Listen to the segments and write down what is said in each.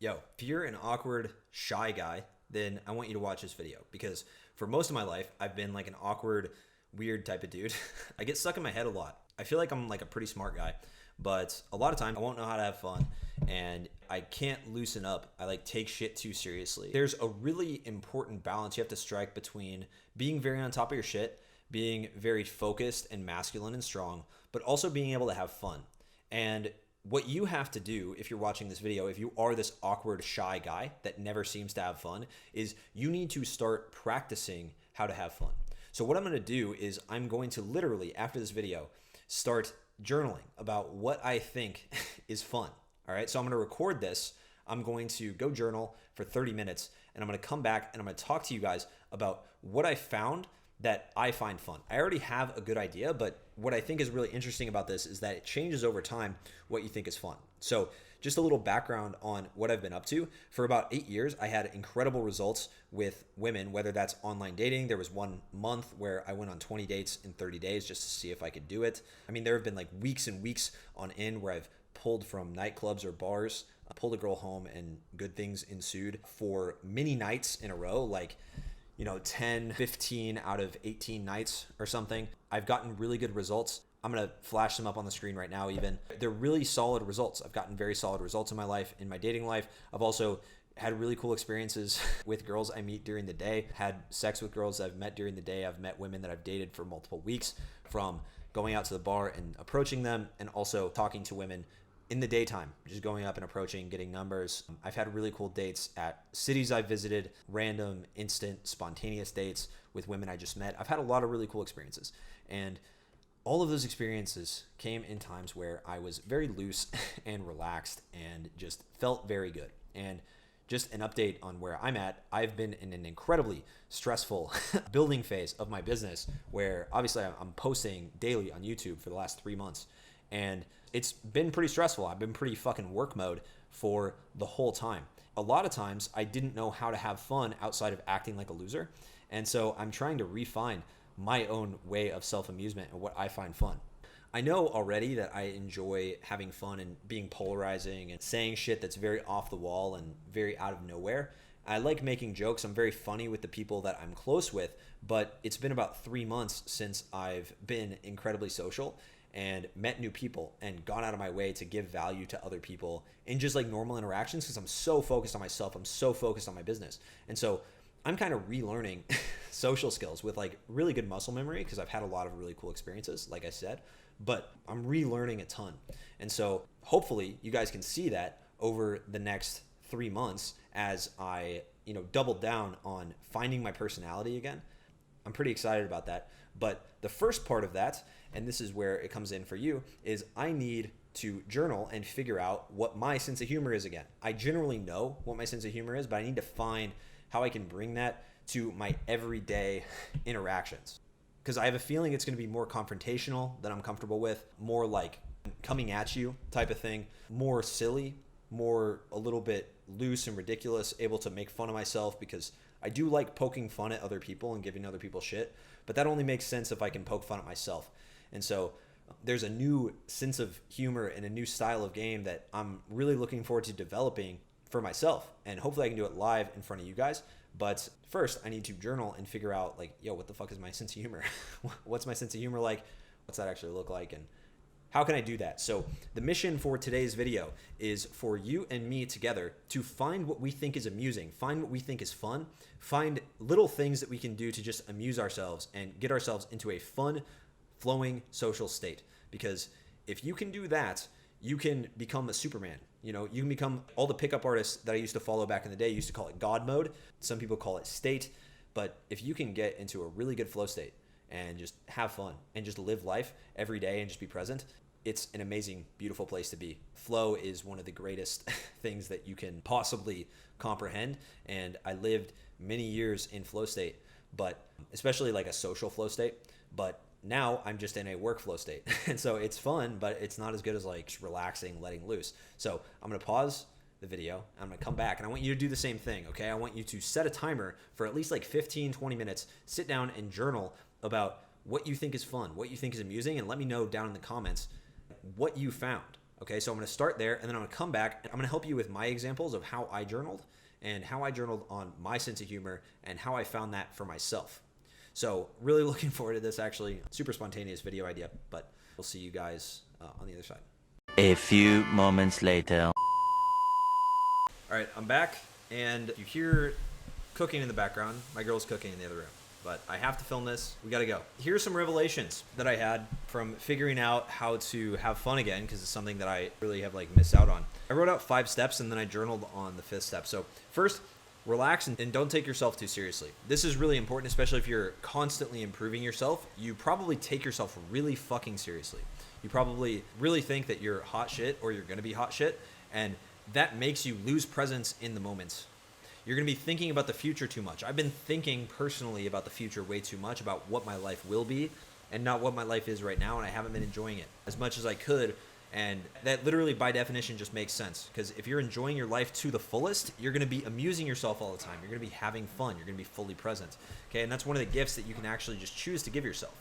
Yo, if you're an awkward, shy guy, then I want you to watch this video because for most of my life, I've been like an awkward, weird type of dude. I get stuck in my head a lot. I feel like I'm like a pretty smart guy, but a lot of time I won't know how to have fun and I can't loosen up. I like take shit too seriously. There's a really important balance you have to strike between being very on top of your shit, being very focused and masculine and strong, but also being able to have fun. And what you have to do if you're watching this video, if you are this awkward, shy guy that never seems to have fun, is you need to start practicing how to have fun. So what I'm going to do is I'm going to literally, after this video, start journaling about what I think is fun. All right, so I'm going to record this. I'm going to go journal for 30 minutes, and I'm going to come back and I'm going to talk to you guys about what I found that I find fun. I already have a good idea, but what I think is really interesting about this is that it changes over time what you think is fun. So just a little background on what I've been up to. For about 8 years, I had incredible results with women, whether that's online dating. There was 1 month where I went on 20 dates in 30 days just to see if I could do it. I mean, there have been like weeks and weeks on end where I've pulled from nightclubs or bars, pulled a girl home, and good things ensued for many nights in a row, like 10, 15 out of 18 nights or something. I've gotten really good results. I'm going to flash them up on the screen right now even. They're really solid results. I've gotten very solid results in my life, in my dating life. I've also had really cool experiences with girls I meet during the day, had sex with girls I've met during the day. I've met women that I've dated for multiple weeks, from going out to the bar and approaching them, and also talking to women in the daytime, just going up and approaching, getting numbers. I've had really cool dates at cities I've visited, random, instant, spontaneous dates with women I just met. I've had a lot of really cool experiences. And all of those experiences came in times where I was very loose and relaxed and just felt very good. And just an update on where I'm at, I've been in an incredibly stressful building phase of my business where obviously I'm posting daily on YouTube for the last 3 months. And it's been pretty stressful. I've been pretty fucking work mode for the whole time. A lot of times I didn't know how to have fun outside of acting like a loser. And so I'm trying to refine my own way of self-amusement and what I find fun. I know already that I enjoy having fun and being polarizing and saying shit that's very off the wall and very out of nowhere. I like making jokes. I'm very funny with the people that I'm close with, but it's been about 3 months since I've been incredibly social and met new people and gone out of my way to give value to other people in just like normal interactions, because I'm so focused on myself. I'm so focused on my business. And so I'm kind of relearning social skills with like really good muscle memory, because I've had a lot of really cool experiences, like I said, but I'm relearning a ton. And so hopefully you guys can see that over the next 3 months as I, double down on finding my personality again. I'm pretty excited about that. But the first part of that, and this is where it comes in for you, is I need to journal and figure out what my sense of humor is again. I generally know what my sense of humor is, but I need to find how I can bring that to my everyday interactions. Because I have a feeling it's going to be more confrontational than I'm comfortable with, more like coming at you type of thing, more silly, more a little bit loose and ridiculous, able to make fun of myself, because I do like poking fun at other people and giving other people shit, but that only makes sense if I can poke fun at myself. And so there's a new sense of humor and a new style of game that I'm really looking forward to developing for myself. And hopefully I can do it live in front of you guys. But first I need to journal and figure out like, what the fuck is my sense of humor? What's my sense of humor like? What's that actually look like? And how can I do that? So the mission for today's video is for you and me together to find what we think is amusing, find what we think is fun, find little things that we can do to just amuse ourselves and get ourselves into a fun, flowing social state. Because if you can do that, you can become a Superman. You can become all the pickup artists that I used to follow back in the day used to call it God mode. Some people call it state. But if you can get into a really good flow state and just have fun and just live life every day and just be present, it's an amazing, beautiful place to be. Flow is one of the greatest things that you can possibly comprehend. And I lived many years in flow state, but especially like a social flow state. But now I'm just in a workflow state. And so it's fun, but it's not as good as like just relaxing, letting loose. So I'm going to pause the video. I'm going to come back and I want you to do the same thing. Okay. I want you to set a timer for at least like 15, 20 minutes, sit down and journal about what you think is fun, what you think is amusing, and let me know down in the comments what you found. Okay, so I'm going to start there, and then I'm going to come back and I'm going to help you with my examples of how I journaled and how I journaled on my sense of humor and how I found that for myself. So really looking forward to this, actually. Super spontaneous video idea, but we'll see you guys on the other side. A few moments later. All right, I'm back, and you hear cooking in the background. My girl's cooking in the other room, but I have to film this. We got to go. Here's some revelations that I had from figuring out how to have fun again, because it's something that I really have like missed out on. I wrote out 5 steps, and then I journaled on the 5th step. So first, relax and don't take yourself too seriously. This is really important, especially if you're constantly improving yourself. You probably take yourself really fucking seriously. You probably really think that you're hot shit or you're going to be hot shit, and that makes you lose presence in the moment. You're going to be thinking about the future too much. I've been thinking personally about the future way too much, about what my life will be and not what my life is right now, and I haven't been enjoying it as much as I could. And that literally by definition just makes sense, because if you're enjoying your life to the fullest, you're going to be amusing yourself all the time. You're going to be having fun. You're going to be fully present. Okay, and that's one of the gifts that you can actually just choose to give yourself.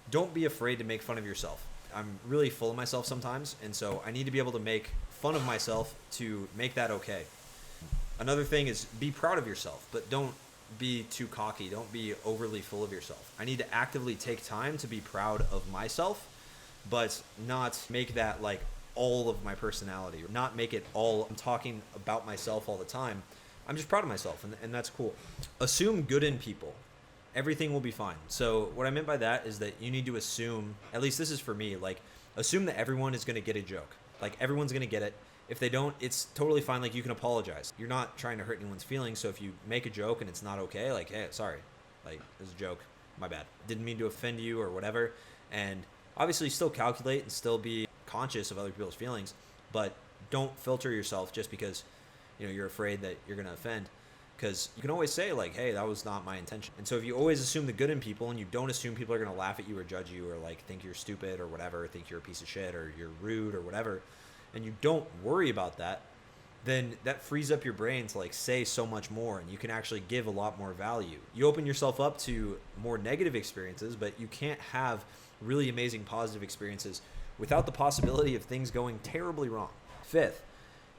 Don't be afraid to make fun of yourself. I'm really full of myself sometimes, and so I need to be able to make fun of myself to make that okay. Another thing is be proud of yourself, but don't be too cocky. Don't be overly full of yourself. I need to actively take time to be proud of myself, but not make that like all of my personality, or not make it all I'm talking about myself all the time. I'm just proud of myself, and that's cool. Assume good in people. Everything will be fine. So what I meant by that is that you need to assume, at least this is for me, like assume that everyone is going to get a joke. Like everyone's going to get it. If they don't, it's totally fine. Like you can apologize. You're not trying to hurt anyone's feelings. So if you make a joke and it's not okay, like, hey, sorry, like it was a joke, my bad. Didn't mean to offend you or whatever. And obviously still calculate and still be conscious of other people's feelings, but don't filter yourself just because, you know, you're afraid that you're going to offend. Because you can always say like, hey, that was not my intention. And so if you always assume the good in people and you don't assume people are going to laugh at you or judge you or like think you're stupid or whatever, think you're a piece of shit or you're rude or whatever, and you don't worry about that, then that frees up your brain to like say so much more, and you can actually give a lot more value. You open yourself up to more negative experiences, but you can't have really amazing positive experiences without the possibility of things going terribly wrong. 5th,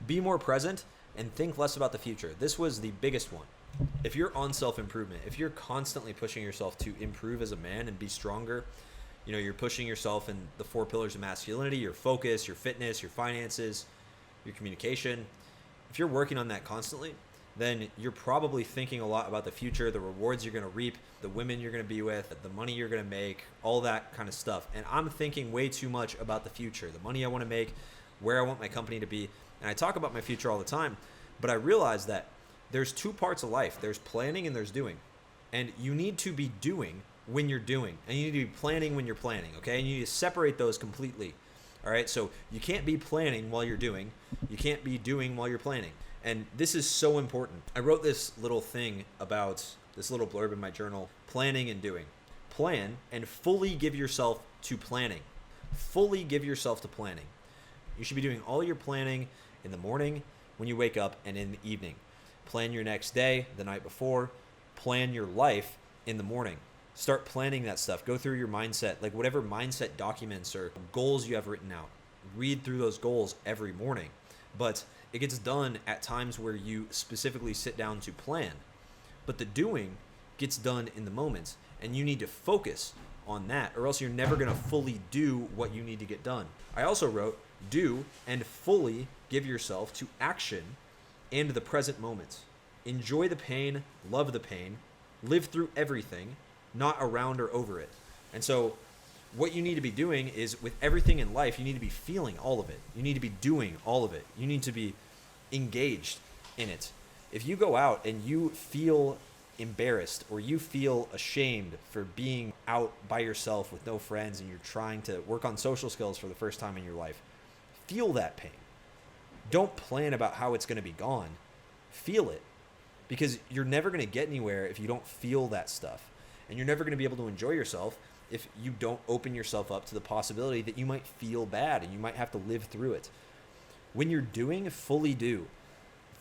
be more present and think less about the future. This was the biggest one. If you're on self-improvement, if you're constantly pushing yourself to improve as a man and be stronger, you know, you're pushing yourself in the 4 pillars of masculinity, your focus, your fitness, your finances, your communication. If you're working on that constantly, then you're probably thinking a lot about the future, the rewards you're going to reap, the women you're going to be with, the money you're going to make, all that kind of stuff. And I'm thinking way too much about the future, the money I want to make, where I want my company to be. And I talk about my future all the time, but I realize that there's 2 parts of life. There's planning and there's doing. And you need to be doing when you're doing, and you need to be planning when you're planning, okay? And you need to separate those completely, all right? So you can't be planning while you're doing. You can't be doing while you're planning. And this is so important. I wrote this little thing about this little blurb in my journal, planning and doing. Plan and fully give yourself to planning. Fully give yourself to planning. You should be doing all your planning in the morning, when you wake up, and in the evening. Plan your next day, the night before. Plan your life in the morning. Start planning that stuff. Go through your mindset, like whatever mindset documents or goals you have written out. Read through those goals every morning. But it gets done at times where you specifically sit down to plan. But the doing gets done in the moment, and you need to focus on that, or else you're never going to fully do what you need to get done. I also wrote, do and fully give yourself to action and the present moment. Enjoy the pain, love the pain, live through everything, not around or over it. And so what you need to be doing is, with everything in life, you need to be feeling all of it. You need to be doing all of it. You need to be engaged in it. If you go out and you feel embarrassed or you feel ashamed for being out by yourself with no friends and you're trying to work on social skills for the first time in your life, feel that pain. Don't plan about how it's going to be gone. Feel it, because you're never going to get anywhere if you don't feel that stuff. And you're never going to be able to enjoy yourself if you don't open yourself up to the possibility that you might feel bad and you might have to live through it. When you're doing, fully do.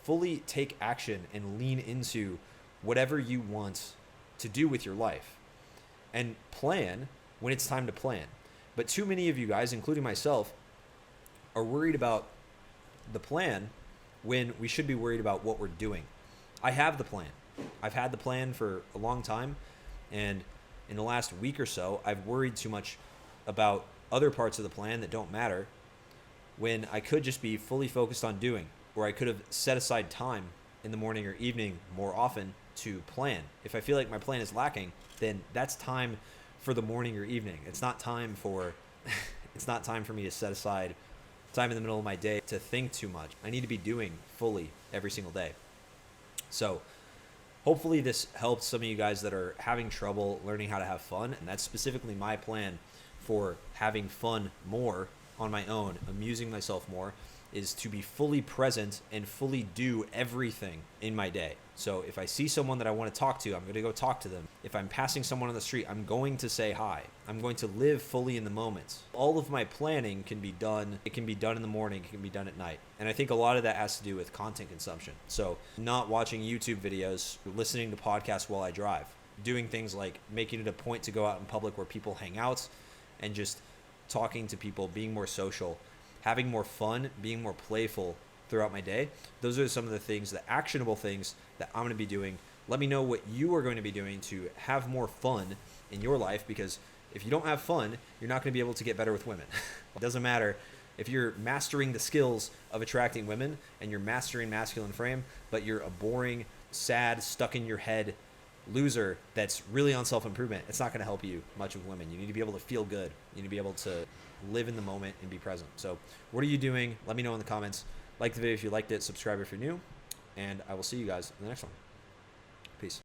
Fully take action and lean into whatever you want to do with your life. And plan when it's time to plan. But too many of you guys, including myself, are worried about the plan when we should be worried about what we're doing. I have the plan. I've had the plan for a long time, and in the last week or so, I've worried too much about other parts of the plan that don't matter when I could just be fully focused on doing, or I could have set aside time in the morning or evening more often to plan. If I feel like my plan is lacking, then that's time for the morning or evening. It's not time for me to set aside time in the middle of my day to think too much. I need to be doing fully every single day. So hopefully this helps some of you guys that are having trouble learning how to have fun, and that's specifically my plan for having fun more on my own, amusing myself more, is to be fully present and fully do everything in my day. So if I see someone that I want to talk to, I'm going to go talk to them. If I'm passing someone on the street, I'm going to say hi. I'm going to live fully in the moment. All of my planning can be done. It can be done in the morning. It can be done at night. And I think a lot of that has to do with content consumption. So not watching YouTube videos, listening to podcasts while I drive, doing things like making it a point to go out in public where people hang out and just talking to people, being more social, having more fun, being more playful throughout my day. Those are some of the things, the actionable things that I'm going to be doing. Let me know what you are going to be doing to have more fun in your life, because if you don't have fun, you're not going to be able to get better with women. It doesn't matter if you're mastering the skills of attracting women and you're mastering masculine frame, but you're a boring, sad, stuck in your head loser that's really on self-improvement. It's not going to help you much with women. You need to be able to feel good. You need to be able to live in the moment and be present. So what are you doing? Let me know in the comments. Like the video if you liked it, subscribe if you're new, and I will see you guys in the next one.